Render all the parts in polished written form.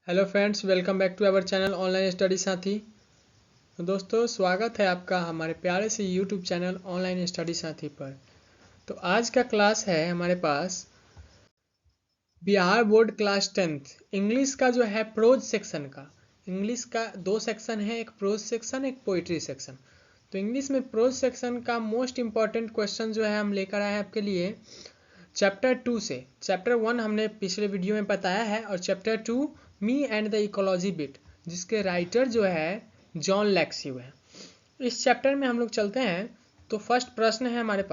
Hello friends, welcome back to our channel online study Sathi. तो दोस्तों, स्वागत है आपका हमारे प्यारे से यूट्यूब चैनल ऑनलाइन स्टडी साथी पर। तो आज का क्लास है हमारे पास Bihar board class 10th English का जो है प्रोज सेक्शन का। इंग्लिश का दो सेक्शन है, एक प्रोज सेक्शन एक पोइट्री सेक्शन। तो इंग्लिश में प्रोज सेक्शन का मोस्ट इंपॉर्टेंट क्वेश्चन जो है हम लेकर आए हैं आपके लिए चैप्टर 2 से। चैप्टर 1 हमने पिछले वीडियो में बताया है और chapter 2 me and the ecology bit, जिसके राइटर जो है जॉन लैक्स्यू है। इस चैप्टर में हम लोग चलते हैं। तो फर्स्ट प्रश्न है हमारे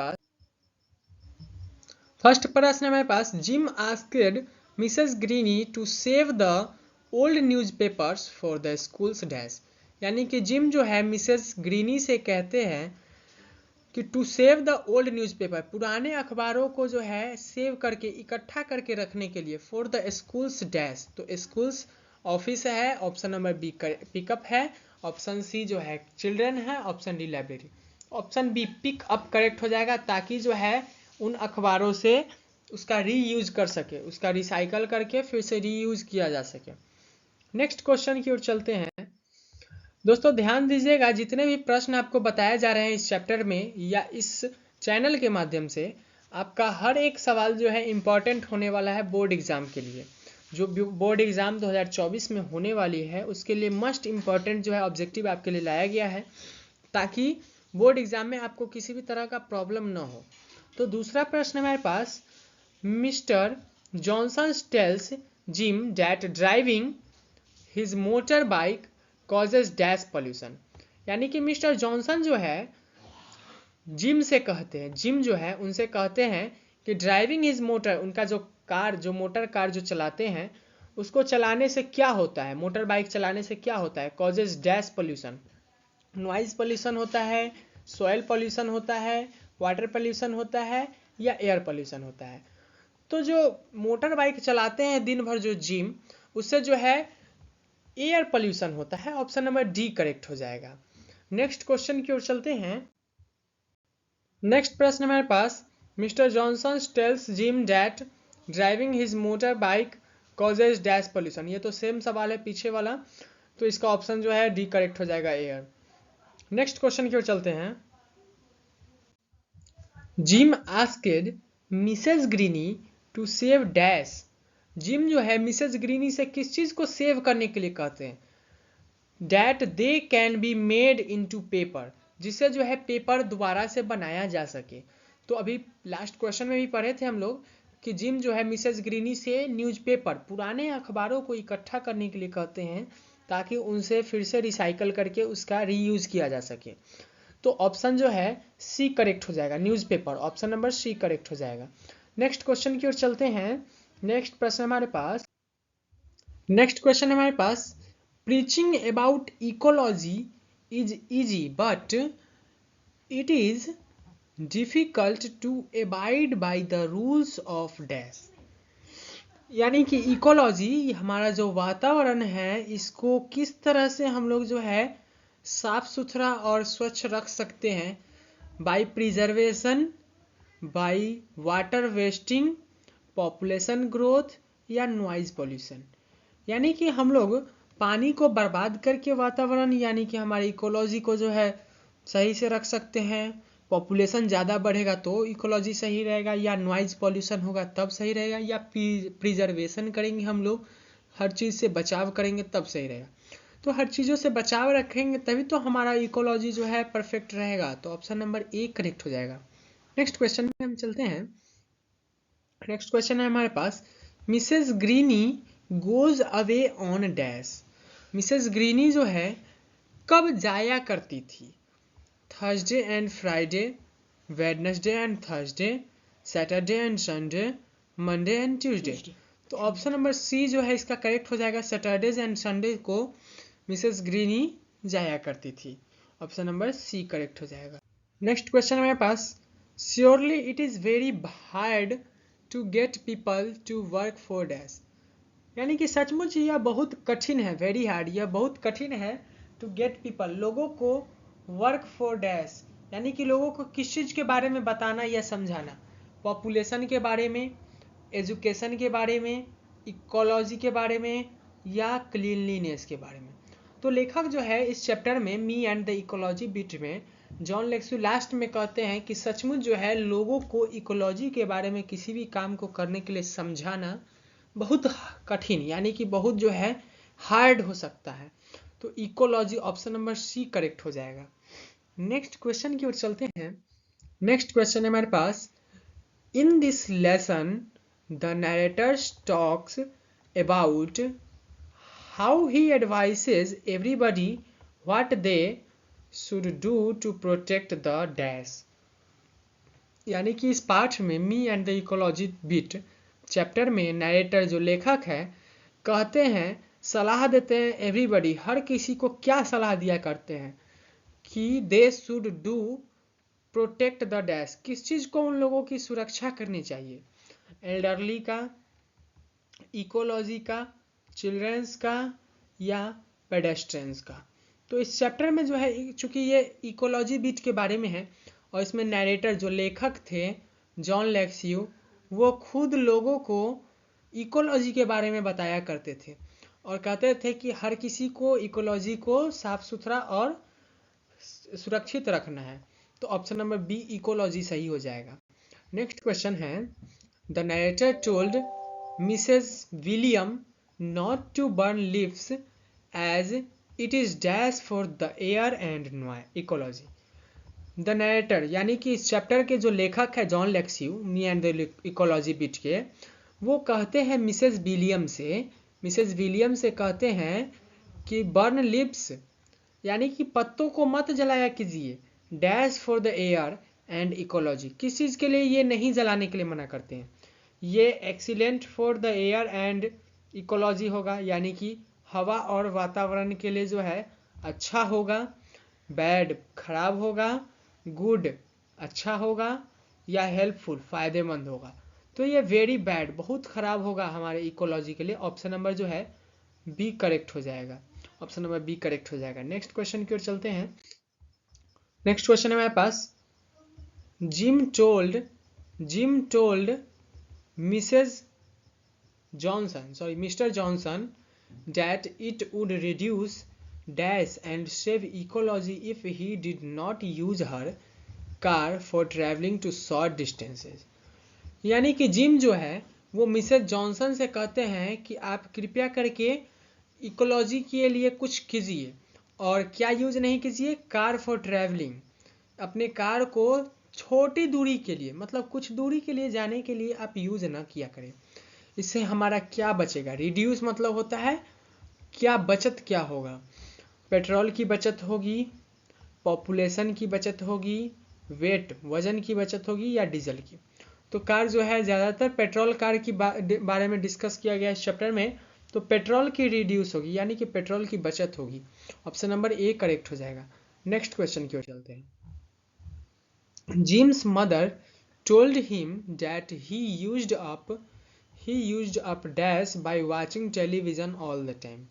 पास Jim asked Mrs Greeny to save the old newspapers for the schools dash. यानी कि जिम जो है मिसेस ग्रीनी से कहते हैं कि to save the old newspaper, पुराने अखबारों को जो है सेव करके इकट्ठा करके रखने के लिए, फॉर द स्कूल्स डैश। तो स्कूल्स ऑफिस है, ऑप्शन नंबर बी पिकअप है, ऑप्शन सी जो है चिल्ड्रन है, option D library. Option B pick up correct हो जाएगा, ताकि जो है उन अखबारों से उसका रीयूज कर सके, उसका रिसाइकल करके फिर से रीयूज किया जा सके। नेक्स्ट क्वेश्चन की ओर चलते हैं। दोस्तों ध्यान दीजिएगा, जितने भी प्रश्न आपको बताए जा रहे हैं इस चैप्टर में या इस चैनल के माध्यम से, आपका हर एक सवाल जो है इम्पॉर्टेंट होने वाला है बोर्ड एग्जाम के लिए। जो बोर्ड एग्जाम 2024 में होने वाली है उसके लिए मस्ट इम्पॉर्टेंट जो है ऑब्जेक्टिव आपके लिए लाया गया है, ताकि बोर्ड एग्जाम में आपको किसी भी तरह का प्रॉब्लम ना हो। तो दूसरा प्रश्न हमारे पास, Mr Johnson tells Jim that driving his motor bike causes dash pollution. यानी कि मिस्टर जॉनसन जो है जिम से कहते हैं, जिम जो है उनसे कहते हैं कि ड्राइविंग हिज मोटर, उनका जो कार, जो मोटर कार जो चलाते हैं, उसको चलाने से क्या होता है, मोटर बाइक चलाने से क्या होता है, causes dash pollution. Noise pollution होता है, सॉइल पॉल्यूशन होता है, वाटर पॉल्यूशन होता है या एयर पॉल्यूशन होता है। तो जो मोटर बाइक चलाते हैं दिन भर जो जिम, उससे जो है एयर पॉल्यूशन होता है। ऑप्शन नंबर डी करेक्ट हो जाएगा। नेक्स्ट क्वेश्चन की ओर चलते हैं। नेक्स्ट प्रश्न हमारे पास, Mr Johnson tells Jim that driving his motor bike causes dash pollution. ये तो सेम सवाल है पीछे वाला, तो इसका ऑप्शन जो है डी करेक्ट हो जाएगा, एयर। नेक्स्ट क्वेश्चन की ओर चलते हैं। Jim asked Mrs Greeny to save dash. Jim जो है मिसेस ग्रीनी से किस चीज को सेव करने के लिए कहते हैं, that they can be made into paper, जिसे जो है पेपर दोबारा से बनाया जा सके। तो अभी लास्ट क्वेश्चन में भी पढ़े थे हम लोग कि जिम जो है मिसेस ग्रीनी से न्यूज़पेपर, पुराने अखबारों को इकट्ठा करने के लिए कहते हैं, ताकि उनसे फिर से रिसाइकल करके उसका रीयूज किया जा सके। तो ऑप्शन जो है सी करेक्ट हो जाएगा, newspaper. Option number C correct हो जाएगा। नेक्स्ट क्वेश्चन की ओर चलते हैं। नेक्स्ट प्रश्न हमारे पास, नेक्स्ट क्वेश्चन है हमारे पास, preaching about ecology is easy but it is difficult to abide by the rules of dash। यानी कि इकोलॉजी, हमारा जो वातावरण है, इसको किस तरह से हम लोग जो है साफ सुथरा और स्वच्छ रख सकते हैं, by preservation, by water wasting, population growth या नॉइज पॉल्यूशन। यानी कि हम लोग पानी को बर्बाद करके वातावरण, यानी कि हमारी इकोलॉजी को जो है सही से रख सकते हैं। पॉपुलेशन ज़्यादा बढ़ेगा तो इकोलॉजी सही रहेगा, या नॉइज पॉल्यूशन होगा तब सही रहेगा, या प्रिजर्वेशन करेंगे हम लोग, हर चीज़ से बचाव करेंगे तब सही रहेगा। तो हर चीज़ों से बचाव रखेंगे तभी तो हमारा इकोलॉजी जो है परफेक्ट रहेगा। तो ऑप्शन नंबर ए करेक्ट हो जाएगा। नेक्स्ट क्वेश्चन में हम चलते हैं। नेक्स्ट क्वेश्चन है हमारे पास, Mrs Greeny goes away on dash. Mrs Greeny जो है कब जाया करती थी, Thursday and Friday, Wednesday and Thursday, Saturday and Sunday, Monday and Tuesday. तो ऑप्शन नंबर सी जो है इसका करेक्ट हो जाएगा, सैटरडेज एंड संडे को मिसेस ग्रीनी जाया करती थी। ऑप्शन नंबर सी करेक्ट हो जाएगा। नेक्स्ट क्वेश्चन हमारे पास, surely it is very hard to get people to work for dash. यानी कि सचमुच यह बहुत कठिन है, वेरी हार्ड, यह बहुत कठिन है टू गेट पीपल, लोगों को वर्क फॉर डैश, यानी कि लोगों को किस चीज़ के बारे में बताना या समझाना, पॉपुलेशन के बारे में, एजुकेशन के बारे में, इकोलॉजी के बारे में, या क्लीनलीनेस के बारे में। तो लेखक जो है इस चैप्टर में me and the ecology bit में जॉन लेक्स्यू लास्ट में कहते हैं कि सचमुच जो है लोगों को इकोलॉजी के बारे में किसी भी काम को करने के लिए समझाना बहुत कठिन यानी कि बहुत जो है हार्ड हो सकता है। तो ecology option number C correct हो जाएगा। नेक्स्ट क्वेश्चन की ओर चलते हैं। नेक्स्ट क्वेश्चन है हमारे पास, in this lesson the narrator talks about how he advises everybody what they should do to protect the dash. यानी कि इस पाठ में me and the ecology bit chapter में नरेटर जो लेखक है कहते हैं, सलाह देते हैं एवरीबडी, हर किसी को क्या सलाह दिया करते हैं कि दे should do protect the dash, किस चीज को उन लोगों की सुरक्षा करनी चाहिए, एल्डरली का, इकोलॉजी का, चिल्ड्रंस का या पेडेस्ट्रियंस का। तो इस चैप्टर में जो है चूंकि ये इकोलॉजी बिट के बारे में है और इसमें नरेटर जो लेखक थे जॉन लेक्स्यू वो खुद लोगों को इकोलॉजी के बारे में बताया करते थे और कहते थे कि हर किसी को इकोलॉजी को साफ सुथरा और सुरक्षित रखना है। तो ऑप्शन नंबर बी इकोलॉजी सही हो जाएगा। नेक्स्ट क्वेश्चन है, the narrator told Mrs William not to burn leaves as it is dash for the air and ecology. The narrator यानी कि इस चैप्टर के जो लेखक है John Lexau me and the ecology bit के, वो कहते हैं मिसेस विलियम से कहते हैं कि बर्न लिप्स यानी कि पत्तों को मत जलाया कीजिए, dash for the air and ecology, किस चीज़ के लिए ये नहीं जलाने के लिए मना करते हैं, ये excellent for the air and ecology होगा यानी कि हवा और वातावरण के लिए जो है अच्छा होगा, बैड खराब होगा, गुड अच्छा होगा या हेल्पफुल फायदेमंद होगा। तो ये वेरी बैड बहुत खराब होगा हमारे इकोलॉजी के लिए। ऑप्शन नंबर जो है बी करेक्ट हो जाएगा। ऑप्शन नंबर बी करेक्ट हो जाएगा। नेक्स्ट क्वेश्चन की ओर चलते हैं। नेक्स्ट क्वेश्चन है हमारे पास, Jim told Mr Johnson that it would reduce dash and save ecology if he did not use her car for traveling to short distances। यानी कि जिम जो है वो मिसेस जॉनसन से कहते हैं कि आप कृपया करके इकोलॉजी के लिए कुछ कीजिए और क्या यूज नहीं कीजिए, कार फॉर ट्रैवलिंग, अपने कार को छोटी दूरी के लिए मतलब कुछ दूरी के लिए जाने के लिए आप यूज ना किया करें। इससे हमारा क्या बचेगा, रिड्यूस मतलब होता है क्या बचत क्या होगा, पेट्रोल की बचत होगी, पॉपुलेशन की बचत होगी, वेट वजन की बचत होगी या डीजल की। तो कार जो है ज़्यादातर पेट्रोल कार की बारे में डिस्कस किया गया इस चैप्टर में, तो पेट्रोल की रिड्यूस होगी यानी कि पेट्रोल की बचत होगी। ऑप्शन नंबर ए करेक्ट हो जाएगा। नेक्स्ट क्वेश्चन की ओर चलते हैं। Jim's mother told him that he used up dash by watching television all the time.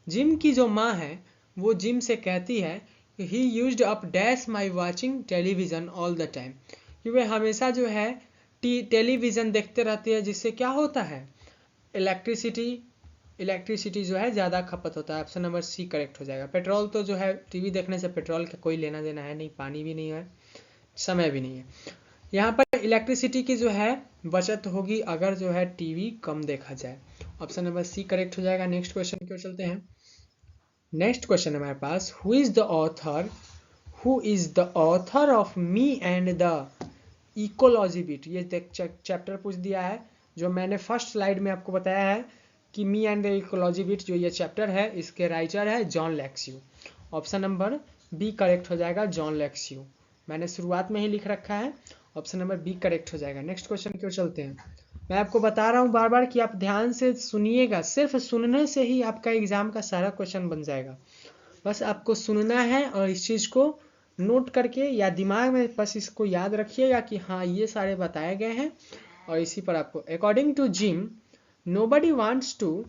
Jim की जो माँ है वो जिम से कहती है कि ही used up dash my watching television all the time, कि वे हमेशा जो है टेलीविज़न देखते रहती है, जिससे क्या होता है इलेक्ट्रिसिटी जो है ज़्यादा खपत होता है। ऑप्शन नंबर सी करेक्ट हो जाएगा। पेट्रोल तो जो है टीवी देखने से पेट्रोल का कोई लेना देना है नहीं, पानी भी नहीं है, समय भी नहीं है। यहाँ पर इलेक्ट्रिसिटी की जो है बचत होगी अगर जो है टीवी कम देखा जाए। ऑप्शन नंबर सी करेक्ट हो जाएगा। नेक्स्ट क्वेश्चन की ओर चलते हैं। नेक्स्ट क्वेश्चन है हमारे पास, who is the author of me and the ecology bit. ये चैप्टर पूछ दिया है जो मैंने फर्स्ट स्लाइड में आपको बताया है कि me and the ecology bit जो ये चैप्टर है इसके राइटर है John Lexau. Option number B correct हो जाएगा, जॉन लेक्स्यू। मैंने शुरुआत में ही लिख रखा है, ऑप्शन नंबर बी करेक्ट हो जाएगा। नेक्स्ट क्वेश्चन की ओर चलते हैं। मैं आपको बता रहा हूँ बार बार कि आप ध्यान से सुनिएगा, सिर्फ सुनने से ही आपका एग्जाम का सारा क्वेश्चन बन जाएगा। बस आपको सुनना है और इस चीज़ को नोट करके या दिमाग में बस इसको याद रखिएगा कि हाँ ये सारे बताए गए हैं और इसी पर आपको। According to Jim nobody wants to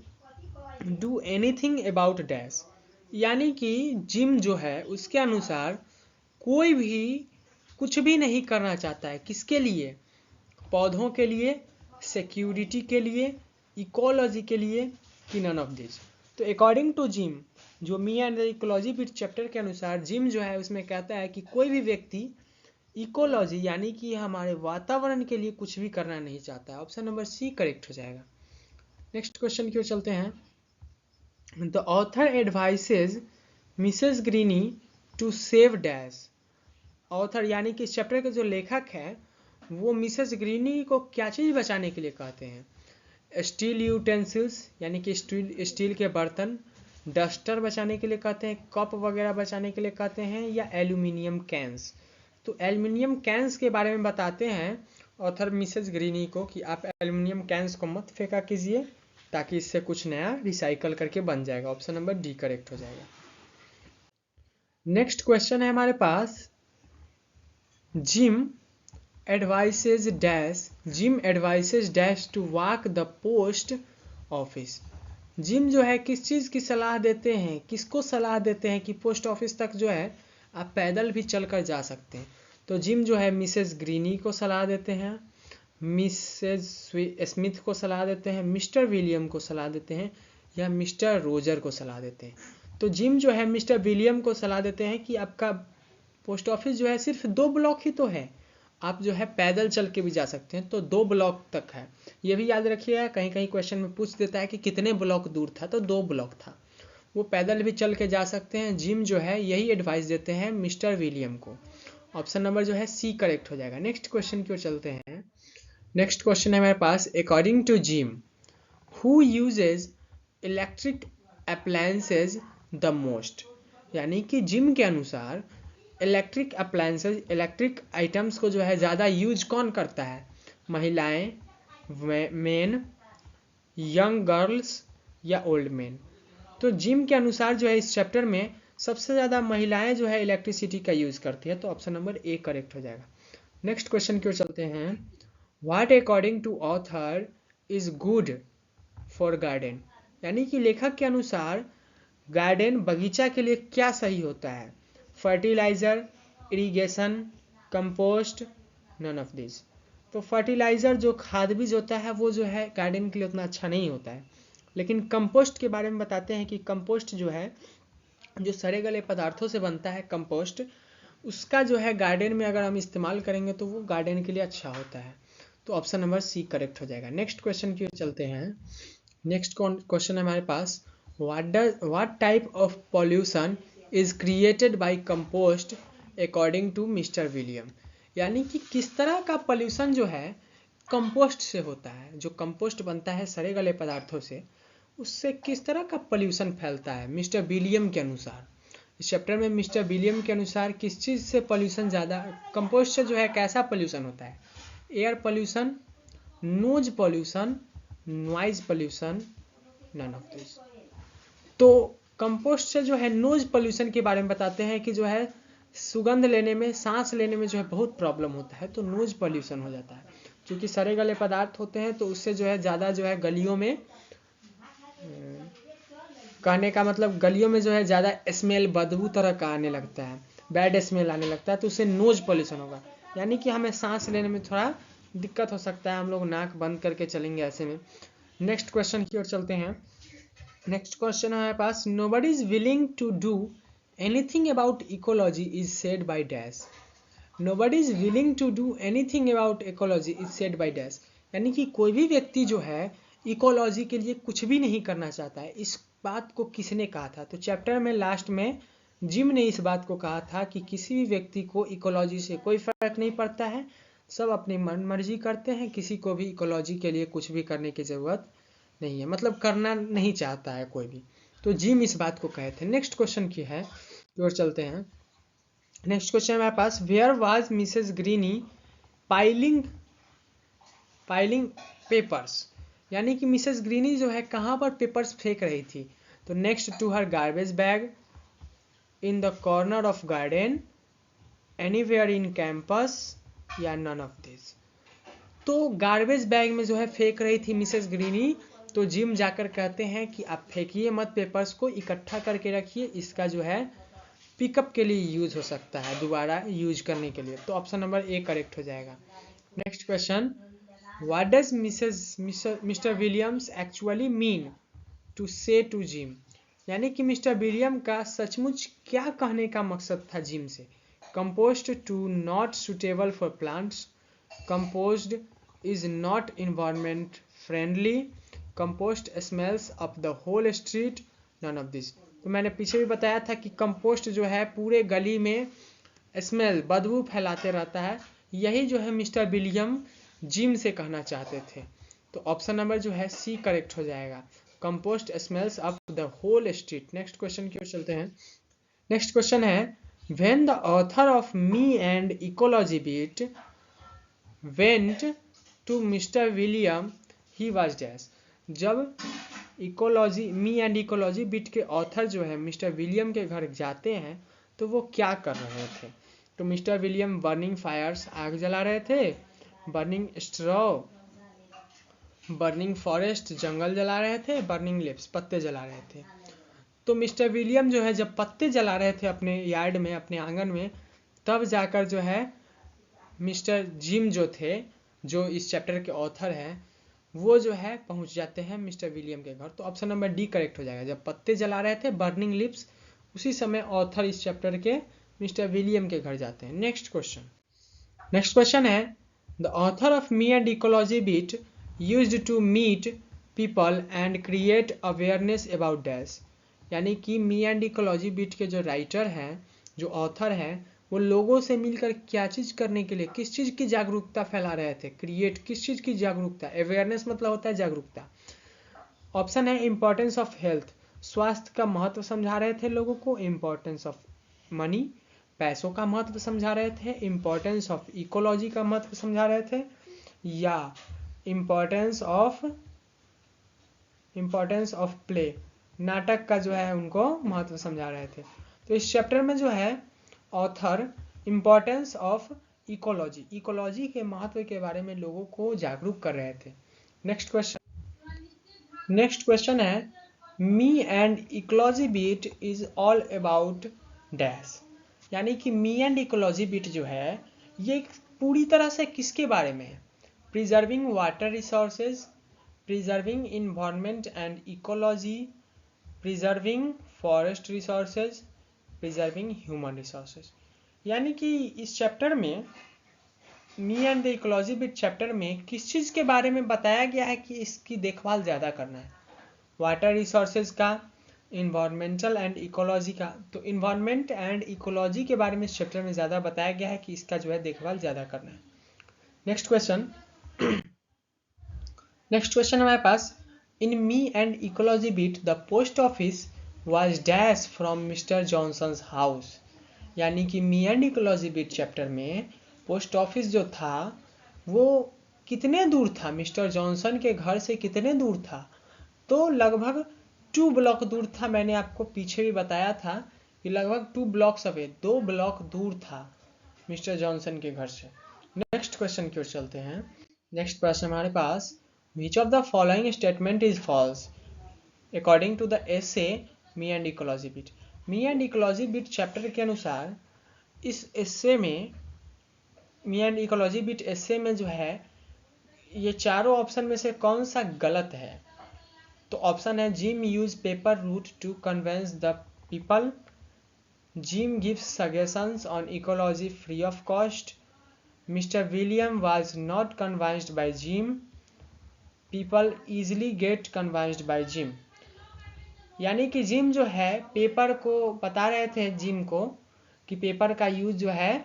do anything about dash, यानी कि जिम जो है उसके अनुसार कोई भी कुछ भी नहीं करना चाहता है। किसके लिए? पौधों के लिए, सिक्योरिटी के लिए, इकोलॉजी के लिए कि नन ऑफ दिस। तो अकॉर्डिंग टू जिम, जो मी and the ecology bit chapter के अनुसार जिम जो है उसमें कहता है कि कोई भी व्यक्ति इकोलॉजी यानी कि हमारे वातावरण के लिए कुछ भी करना नहीं चाहता है। ऑप्शन नंबर सी करेक्ट हो जाएगा। नेक्स्ट क्वेश्चन की ओर चलते हैं। The author advises Mrs Greeny to save dash. Author यानी कि इस चैप्टर के जो लेखक है वो मिसेस ग्रीनी को क्या चीज़ बचाने के लिए कहते हैं? स्टील यूटेंसिल्स यानी कि स्टील के बर्तन, डस्टर बचाने के लिए कहते हैं, कप वगैरह बचाने के लिए कहते हैं, या एल्यूमिनियम कैंस। तो एल्यूमिनियम कैंस के बारे में बताते हैं ऑथर मिसेस ग्रीनी को कि आप एल्यूमिनियम कैंस को मत फेंका कीजिए ताकि इससे कुछ नया रिसाइकल करके बन जाएगा। ऑप्शन नंबर डी करेक्ट हो जाएगा। नेक्स्ट क्वेश्चन है हमारे पास, Jim advises dash to walk the post office. Jim जो है किस चीज़ की सलाह देते हैं, किसको सलाह देते हैं कि पोस्ट ऑफिस तक जो है आप पैदल भी चलकर जा सकते हैं? तो जिम जो है मिसेस ग्रीनी को सलाह देते हैं, मिसेस स्मिथ को सलाह देते हैं, मिस्टर विलियम को सलाह देते हैं, या मिस्टर रोजर को सलाह देते हैं? तो जिम जो है मिस्टर विलियम को सलाह देते हैं कि आपका पोस्ट ऑफिस जो है सिर्फ 2 ब्लॉक ही तो है, आप जो है पैदल चल के भी जा सकते हैं, तो 2 ब्लॉक तक है। ये भी याद रखिएगा, कहीं कहीं क्वेश्चन में पूछ देता है कि कितने ब्लॉक दूर था, तो 2 ब्लॉक था, वो पैदल भी चल के जा सकते हैं। जिम जो है यही एडवाइस देते हैं मिस्टर विलियम को। ऑप्शन नंबर जो है सी करेक्ट हो जाएगा। नेक्स्ट क्वेश्चन की ओर चलते हैं। नेक्स्ट क्वेश्चन है हमारे पास, according to Jim who uses electric appliances the most. यानी कि जिम के अनुसार इलेक्ट्रिक अप्लायंसेज, इलेक्ट्रिक आइटम्स को जो है ज़्यादा यूज कौन करता है? महिलाएं, मेन, यंग गर्ल्स, या ओल्ड मैन? तो जिम के अनुसार जो है इस चैप्टर में सबसे ज़्यादा महिलाएं जो है इलेक्ट्रिसिटी का यूज़ करती है, तो ऑप्शन नंबर ए करेक्ट हो जाएगा। नेक्स्ट क्वेश्चन की ओर चलते हैं। What according to author is good for garden. यानी कि लेखक के अनुसार गार्डन, बगीचा के लिए क्या सही होता है? Fertiliser, irrigation, compost, none of this. तो फर्टिलाइज़र जो खाद बीज होता है वो जो है गार्डन के लिए उतना अच्छा नहीं होता है, लेकिन कंपोस्ट के बारे में बताते हैं कि कंपोस्ट जो है जो सड़े गले पदार्थों से बनता है कंपोस्ट, उसका जो है गार्डन में अगर हम इस्तेमाल करेंगे तो वो गार्डन के लिए अच्छा होता है, तो ऑप्शन नंबर सी करेक्ट हो जाएगा। नेक्स्ट क्वेश्चन की ओर चलते हैं। नेक्स्ट क्वेश्चन है हमारे पास, what type of pollution is created by compost according to Mr William. यानी कि किस तरह का पॉल्यूशन जो है कंपोस्ट से होता है, जो कंपोस्ट बनता है सड़े गले पदार्थों से, उससे किस तरह का पॉल्यूशन फैलता है मिस्टर विलियम के अनुसार। इस चैप्टर में मिस्टर विलियम के अनुसार किस चीज़ से पॉल्यूशन ज़्यादा, कंपोस्ट से जो है कैसा पॉल्यूशन होता है? Air pollution, nose pollution, noise pollution, none of this. तो कंपोस्ट से जो है नोज पॉल्यूशन के बारे में बताते हैं कि जो है सुगंध लेने में, सांस लेने में जो है बहुत प्रॉब्लम होता है, तो नोज पॉल्यूशन हो जाता है। क्योंकि सड़े गले पदार्थ होते हैं तो उससे जो है ज़्यादा जो है गलियों में, कहने का मतलब गलियों में जो है ज़्यादा स्मेल, बदबू तरह का आने लगता है, बैड स्मेल आने लगता है, तो उससे नोज पॉल्यूशन होगा। यानी कि हमें सांस लेने में थोड़ा दिक्कत हो सकता है, हम लोग नाक बंद करके चलेंगे ऐसे में। नेक्स्ट क्वेश्चन की ओर चलते हैं। नेक्स्ट क्वेश्चन है हमारे पास, nobody is willing to do anything about ecology is said by dash. Nobody is willing to do anything about ecology is said by dash. यानी कि कोई भी व्यक्ति जो है इकोलॉजी के लिए कुछ भी नहीं करना चाहता है। इस बात को किसने कहा था? तो चैप्टर में लास्ट में जिम ने इस बात को कहा था कि किसी भी व्यक्ति को इकोलॉजी से कोई फर्क नहीं पड़ता है, सब अपनी मन मर्जी करते हैं, किसी को भी इकोलॉजी के लिए कुछ भी करने की ज़रूरत नहीं है, मतलब करना नहीं चाहता है कोई भी। तो जिम इस बात को कहे थे। नेक्स्ट क्वेश्चन की है की ओर चलते हैं। नेक्स्ट क्वेश्चन हमारे पास, where was Mrs Greeny piling papers. यानी कि मिसेस ग्रीनी जो है कहाँ पर पेपर्स फेंक रही थी? तो next to her garbage bag, in the corner of garden, anywhere in campus, या नन ऑफ दिस। तो गार्बेज बैग में जो है फेंक रही थी मिसेस ग्रीनी, तो जिम जाकर कहते हैं कि आप फेंकिए मत, पेपर्स को इकट्ठा करके रखिए, इसका जो है पिकअप के लिए यूज हो सकता है, दोबारा यूज करने के लिए, तो ऑप्शन नंबर ए करेक्ट हो जाएगा। Next question, what does Mr Williams actually mean to say to Jim. यानी कि मिस्टर विलियम का सचमुच क्या कहने का मकसद था जिम से। Compost to not suitable for plants, compost is not environment friendly, compost smells up the whole street, none of this. तो मैंने पीछे भी बताया था कि कंपोस्ट जो है पूरे गली में स्मेल बदबू फैलाते रहता है, यही जो है मिस्टर विलियम जिम से कहना चाहते थे। तो ऑप्शन नंबर जो है सी करेक्ट हो जाएगा, compost smells up the whole street. Next question की ओर चलते हैं। नेक्स्ट क्वेश्चन है, when the author of me and ecology beat went to Mr William he was dash. जब ecology me and ecology bit के author जो है Mr William के घर जाते हैं तो वो क्या कर रहे थे। तो मिस्टर विलियम बर्निंग फायर्स, आग जला रहे थे, बर्निंग स्ट्रॉ, बर्निंग फॉरेस्ट, जंगल जला रहे थे, बर्निंग लिप्स, पत्ते जला रहे थे। तो मिस्टर विलियम जो है जब पत्ते जला रहे थे अपने यार्ड में, अपने आंगन में, तब जाकर जो है मिस्टर जिम जो थे, जो इस चैप्टर के ऑथर हैं, वो जो है पहुंच जाते हैं मिस्टर विलियम के घर। तो ऑप्शन नंबर डी करेक्ट हो जाएगा, जब पत्ते जला रहे थे, बर्निंग लिप्स, उसी समय ऑथर इस चैप्टर के मिस्टर विलियम के घर जाते हैं। नेक्स्ट क्वेश्चन है, the author of me and ecology beat used to meet people and create awareness about dash. यानी कि मी एंड इकोलॉजी बीट के जो राइटर हैं, जो ऑथर हैं, वो लोगों से मिलकर क्या चीज़ करने के लिए, किस चीज़ की जागरूकता फैला रहे थे। क्रिएट किस चीज़ की जागरूकता, अवेयरनेस मतलब होता है जागरूकता। ऑप्शन है इंपॉर्टेंस ऑफ हेल्थ, स्वास्थ्य का महत्व समझा रहे थे लोगों को। इंपॉर्टेंस ऑफ मनी, पैसों का महत्व समझा रहे थे। इंपॉर्टेंस ऑफ इकोलॉजी का महत्व समझा रहे थे, या इंपॉर्टेंस ऑफ प्ले, नाटक का जो है उनको महत्व समझा रहे थे। तो इस चैप्टर में जो है ऑथर इंपॉर्टेंस ऑफ इकोलॉजी के महत्व के बारे में लोगों को जागरूक कर रहे थे। नेक्स्ट क्वेश्चन है, me and ecology beat is all about dash. यानी कि मी एंड इकोलॉजी बीट जो है ये पूरी तरह से किसके बारे में है। Preserving water resources, preserving environment and ecology, preserving forest resources, preserving human resources. यानी कि इस चैप्टर में me and the ecology bit chapter में किस चीज़ के बारे में बताया गया है कि इसकी देखभाल ज़्यादा करना है। वाटर रिसोर्सेज का, इन्वायरमेंटल एंड इकोलॉजी का। तो इन्वायरमेंट एंड इकोलॉजी के बारे में इस चैप्टर में ज़्यादा बताया गया है कि इसका जो है देखभाल ज़्यादा करना है। नेक्स्ट क्वेश्चन हमारे पास, in me and ecology beat the post office was dash from Mr Johnson's house. यानी कि me and ecology beat chapter में पोस्ट ऑफिस जो था वो कितने दूर था, मिस्टर जॉनसन के घर से कितने दूर था। तो लगभग 2 ब्लॉक दूर था। मैंने आपको पीछे भी बताया था कि लगभग 2 ब्लॉक्स अवे, 2 ब्लॉक दूर था मिस्टर जॉनसन के घर से। नेक्स्ट क्वेश्चन की ओर चलते हैं। नेक्स्ट प्रश्न हमारे पास, which of the following statement is false according to the essay me and ecology beat. Me and ecology beat chapter के अनुसार इस एसे में, me and ecology beat essay में जो है ये चारों ऑप्शन में से कौन सा गलत है। तो ऑप्शन है, Jim use paper route to convince the people, Jim gives suggestions on ecology free of cost, Mr William was not convinced by Jim, people easily get convinced by Jim. यानी कि जिम जो है paper को बता रहे थे gym को कि पेपर का यूज जो है,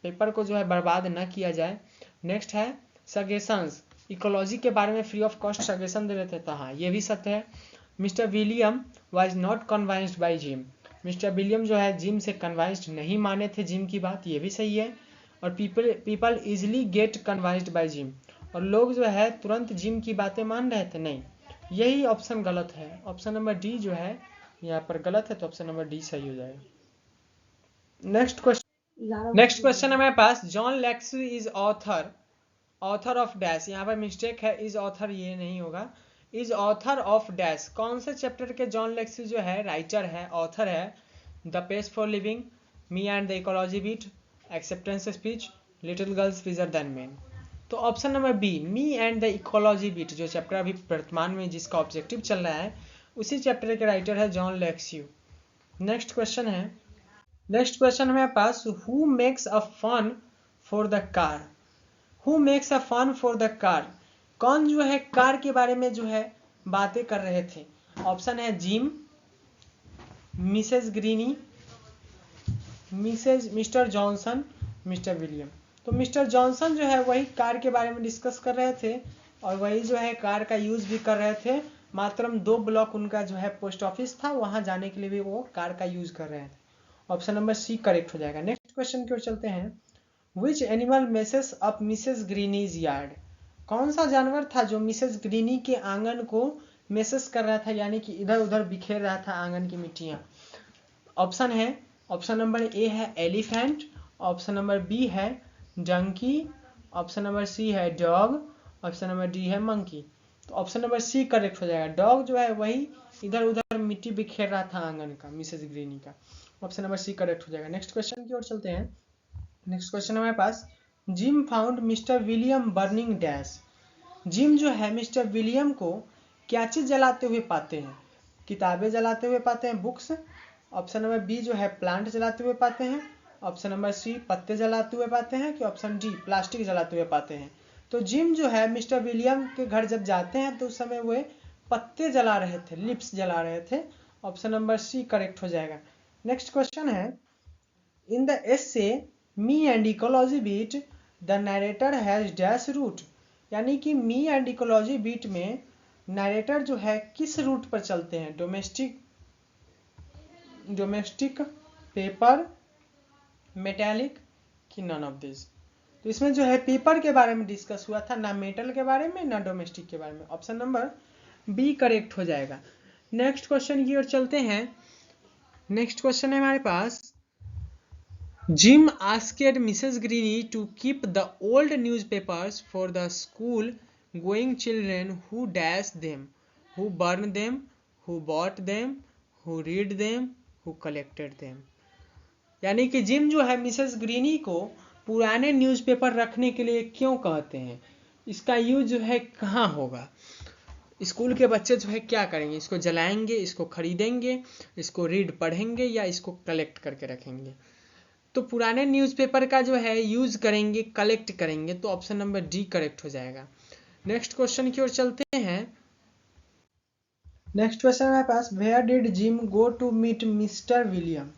पेपर को जो है बर्बाद ना किया जाए। नेक्स्ट है सजेशंस, इकोलॉजी के बारे में फ्री ऑफ कॉस्ट सजेशन दे रहे थे। तो हाँ ये भी सत्य है। Mr William was not convinced by Jim, Mr William जो है जिम से कन्विंस्ड नहीं माने थे जिम की बात, ये भी सही है। और people easily get convinced by Jim, और लोग जो है तुरंत जिम की बातें मान रहे थे, नहीं, यही ऑप्शन गलत है। ऑप्शन नंबर डी जो है यहाँ पर गलत है, तो ऑप्शन नंबर डी सही हो जाएगा। नेक्स्ट क्वेश्चन हमारे पास, John Lexie is author of dash. यहाँ पर मिस्टेक है, इज ऑथर ये नहीं होगा, इज ऑथर ऑफ डैश। कौन से चैप्टर के जॉन लेक्सी जो है राइटर है, ऑथर है। The pace for living, me and the ecology beat, acceptance speech, little girls wiser than man. तो option number B, me and the ecology beat जो chapter अभी वर्तमान में जिसका ऑब्जेक्टिव चल रहा है उसी चैप्टर के राइटर है जॉन लेक्स्यू। नेक्स्ट क्वेश्चन है हमारे पास, who makes a fun for the car. Who makes a fun for the car, कौन जो है कार के बारे में जो है बातें कर रहे थे। ऑप्शन है Jim, Mrs Greeny, Mr Johnson, Mr William. तो मिस्टर जॉनसन जो है वही कार के बारे में डिस्कस कर रहे थे और वही जो है कार का यूज भी कर रहे थे। मात्र 2 ब्लॉक उनका जो है पोस्ट ऑफिस था, वहां जाने के लिए भी वो कार का यूज कर रहे थे। ऑप्शन नंबर सी करेक्ट हो जाएगा। नेक्स्ट क्वेश्चन की ओर चलते हैं, which animal messes up Mrs Greeny's yard. कौन सा जानवर था जो मिसेस ग्रीनी के आंगन को मेसेस कर रहा था, यानी कि इधर उधर बिखेर रहा था आंगन की मिट्टियां। ऑप्शन नंबर ए है एलिफेंट, ऑप्शन नंबर बी है डंकी, ऑप्शन नंबर सी है डॉग, ऑप्शन नंबर डी है मंकी। तो ऑप्शन नंबर सी करेक्ट हो जाएगा। डॉग जो है वही इधर उधर मिट्टी बिखेर रहा था आंगन का, मिसेस ग्रीनी का। ऑप्शन नंबर सी करेक्ट हो जाएगा। नेक्स्ट क्वेश्चन की ओर चलते हैं। नेक्स्ट क्वेश्चन हमारे पास, Jim found Mr William burning dash. Jim जो है मिस्टर विलियम को क्या चीज जलाते हुए पाते हैं। किताबें जलाते हुए पाते हैं, बुक्स। ऑप्शन नंबर बी जो है प्लांट जलाते हुए पाते हैं, ऑप्शन नंबर सी पत्ते जलाते हुए पाते हैं, कि ऑप्शन डी प्लास्टिक जलाते हुए पाते हैं। तो जिम जो है मिस्टर विलियम के घर जब जाते हैं तो उस समय वे पत्ते जला रहे थे, लिप्स जला रहे थे। ऑप्शन नंबर सी करेक्ट हो जाएगा। नेक्स्ट क्वेश्चन है, in the essay me and ecology beat the narrator has dash route. यानी कि मी एंड इकोलॉजी बीट में नरेटर जो है किस रूट पर चलते हैं। डोमेस्टिक, पेपर, मेटेलिक, कि नन ऑफ दिस। तो इसमें जो है पेपर के बारे में डिस्कस हुआ था, ना मेटल के बारे में ना डोमेस्टिक के बारे में। ऑप्शन नंबर बी करेक्ट हो जाएगा। नेक्स्ट क्वेश्चन की ओर चलते हैं। नेक्स्ट क्वेश्चन है हमारे पास, Jim asked Mrs Greeny to keep the old newspapers for the school going children who dash them, who burn them, who bought them, who read them, who collected them. यानी कि gym जो है Mrs greeny को पुराने newspaper रखने के लिए क्यों कहते हैं, इसका यूज जो है कहाँ होगा, स्कूल के बच्चे जो है क्या करेंगे, इसको जलाएंगे, इसको खरीदेंगे, इसको रीड पढ़ेंगे या इसको कलेक्ट करके रखेंगे। तो पुराने न्यूज़पेपर का जो है यूज करेंगे, कलेक्ट करेंगे। तो ऑप्शन नंबर डी करेक्ट हो जाएगा। नेक्स्ट क्वेश्चन की ओर चलते हैं। नेक्स्ट क्वेश्चन हमारे पास, where did Jim go to meet Mr William.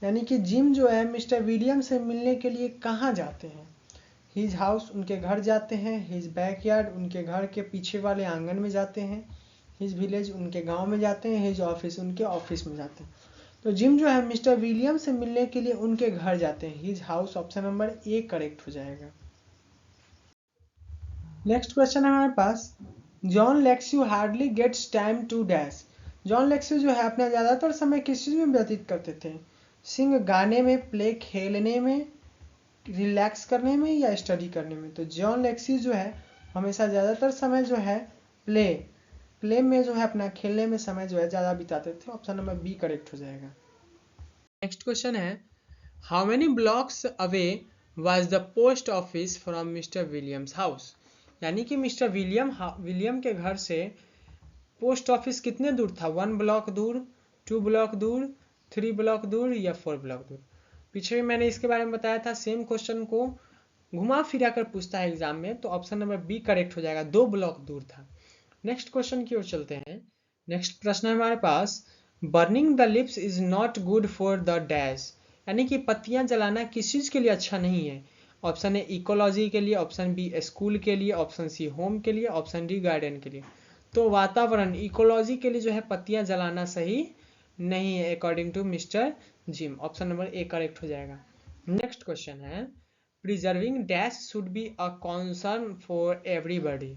यानी कि जिम जो है मिस्टर विलियम से मिलने के लिए कहाँ जाते हैं। हिज हाउस, उनके घर जाते हैं, हिज बैकयार्ड, उनके घर के पीछे वाले आंगन में जाते हैं, हिज विलेज, उनके गांव में जाते हैं, हिज ऑफिस, उनके ऑफिस में जाते हैं। तो जिम जो है मिस्टर विलियम से मिलने के लिए उनके घर जाते हैं, his house. Option number A correct हो जाएगा। नेक्स्ट क्वेश्चन है हमारे पास, John Lexau hardly gets time to dash. John Lexau जो है अपना ज़्यादातर समय किस चीज़ में व्यतीत करते थे। सिंग गाने में, प्ले खेलने में, रिलैक्स करने में, या स्टडी करने में। तो जॉन लेक्स्यू जो है हमेशा ज़्यादातर समय जो है प्ले में जो है अपना खेलने में समय जो है ज़्यादा बिताते थे। ऑप्शन नंबर बी करेक्ट हो जाएगा। नेक्स्ट क्वेश्चन है, how many blocks away was the post office from mister Williams house. यानी कि मिस्टर विलियम के घर से पोस्ट ऑफिस कितने दूर था। 1 ब्लॉक दूर, 2 ब्लॉक दूर, 3 ब्लॉक दूर, या 4 ब्लॉक दूर। पीछे भी मैंने इसके बारे में बताया था। सेम क्वेश्चन को घुमा फिरा कर पूछता है एग्जाम में। तो ऑप्शन नंबर बी करेक्ट हो जाएगा, 2 ब्लॉक दूर था। नेक्स्ट क्वेश्चन की ओर चलते हैं। नेक्स्ट प्रश्न है हमारे पास, burning the lips is not good for the dash. यानी कि पत्तियां जलाना किस चीज के लिए अच्छा नहीं है। ऑप्शन ए इकोलॉजी के लिए, ऑप्शन बी स्कूल के लिए, ऑप्शन सी होम के लिए, ऑप्शन डी गार्डन के लिए। तो वातावरण, इकोलॉजी के लिए जो है पत्तियां जलाना सही नहीं है according to Mr Jim. Option number A correct हो जाएगा। नेक्स्ट क्वेश्चन है, preserving dash should be a concern for everybody.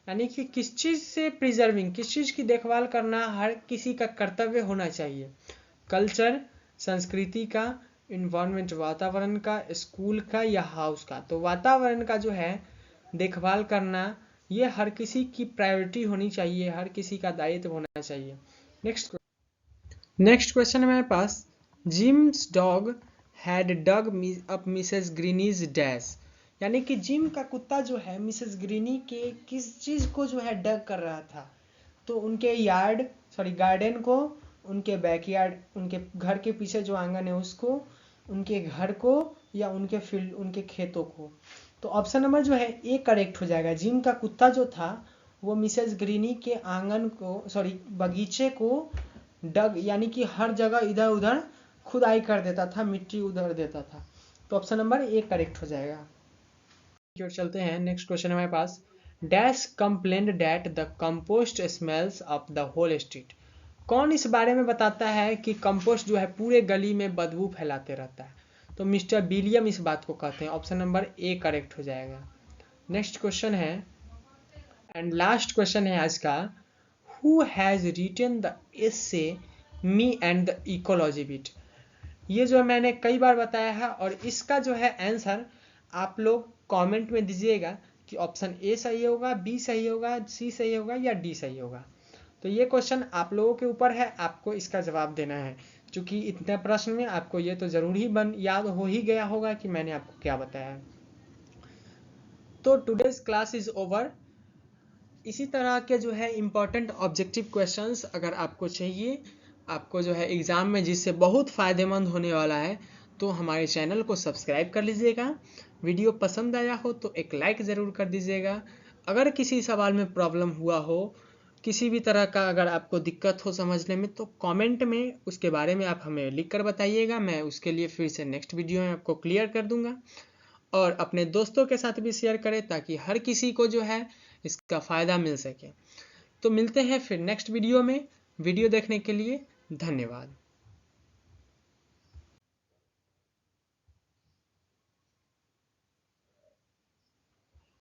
यानी कि किस चीज से प्रिजर्विंग, किस चीज की देखभाल करना हर किसी का कर्तव्य होना चाहिए। कल्चर, संस्कृति का, इन्वायरमेंट वातावरण का, स्कूल का, या हाउस का। तो वातावरण का जो है देखभाल करना ये हर किसी की प्रायोरिटी होनी चाहिए, हर किसी का दायित्व होना चाहिए। नेक्स्ट क्वेश्चन है मेरे पास, Jim's dog had dug up Mrs Greeny's dash. यानी कि जिम का कुत्ता जो है मिसेस ग्रीनी के किस चीज को जो है डग कर रहा था। तो उनके गार्डन को, उनके बैकयार्ड, उनके घर के पीछे जो आंगन है उसको, उनके घर को, या उनके फील्ड, उनके खेतों को। तो ऑप्शन नंबर जो है ए करेक्ट हो जाएगा। जिम का कुत्ता जो था वो मिसेस ग्रीनी के आंगन को, बगीचे को डग यानी कि हर जगह इधर उधर खुदाई कर देता था, मिट्टी उधर देता था। तो ऑप्शन नंबर ए करेक्ट हो जाएगा। और चलते हैं, नेक्स्ट क्वेश्चन हमारे पास। Dash complained that the compost smells of the whole street. कौन इस बारे में बताता है कि कंपोस्ट जो है पूरे गली में बदबू फैलाते रहता है? तो मिस्टर विलियम इस बात को कहते हैं। ऑप्शन नंबर ए करेक्ट हो जाएगा। नेक्स्ट क्वेश्चन है एंड लास्ट क्वेश्चन है आज का। Who has written the essay me and the ecology bit. ये जो मैंने कई बार बताया है और इसका जो है आंसर आप लोग कमेंट में दीजिएगा कि ऑप्शन ए सही होगा, बी सही होगा, सी सही होगा या डी सही होगा। तो ये क्वेश्चन आप लोगों के ऊपर है, आपको इसका जवाब देना है। क्योंकि इतने प्रश्न में आपको ये तो जरूर ही याद हो ही गया होगा कि मैंने आपको क्या बताया है। तो टुडेज क्लास इज ओवर। इसी तरह के जो है इम्पोर्टेंट ऑब्जेक्टिव क्वेश्चंस अगर आपको चाहिए, आपको जो है एग्जाम में जिससे बहुत फ़ायदेमंद होने वाला है, तो हमारे चैनल को सब्सक्राइब कर लीजिएगा। वीडियो पसंद आया हो तो एक लाइक ज़रूर कर दीजिएगा। अगर किसी सवाल में प्रॉब्लम हुआ हो, किसी भी तरह का अगर आपको दिक्कत हो समझने में, तो कमेंट में उसके बारे में आप हमें लिख कर बताइएगा। मैं उसके लिए फिर से नेक्स्ट वीडियो में आपको क्लियर कर दूंगा। और अपने दोस्तों के साथ भी शेयर करें ताकि हर किसी को जो है इसका फ़ायदा मिल सके। तो मिलते हैं फिर नेक्स्ट वीडियो में। वीडियो देखने के लिए धन्यवाद।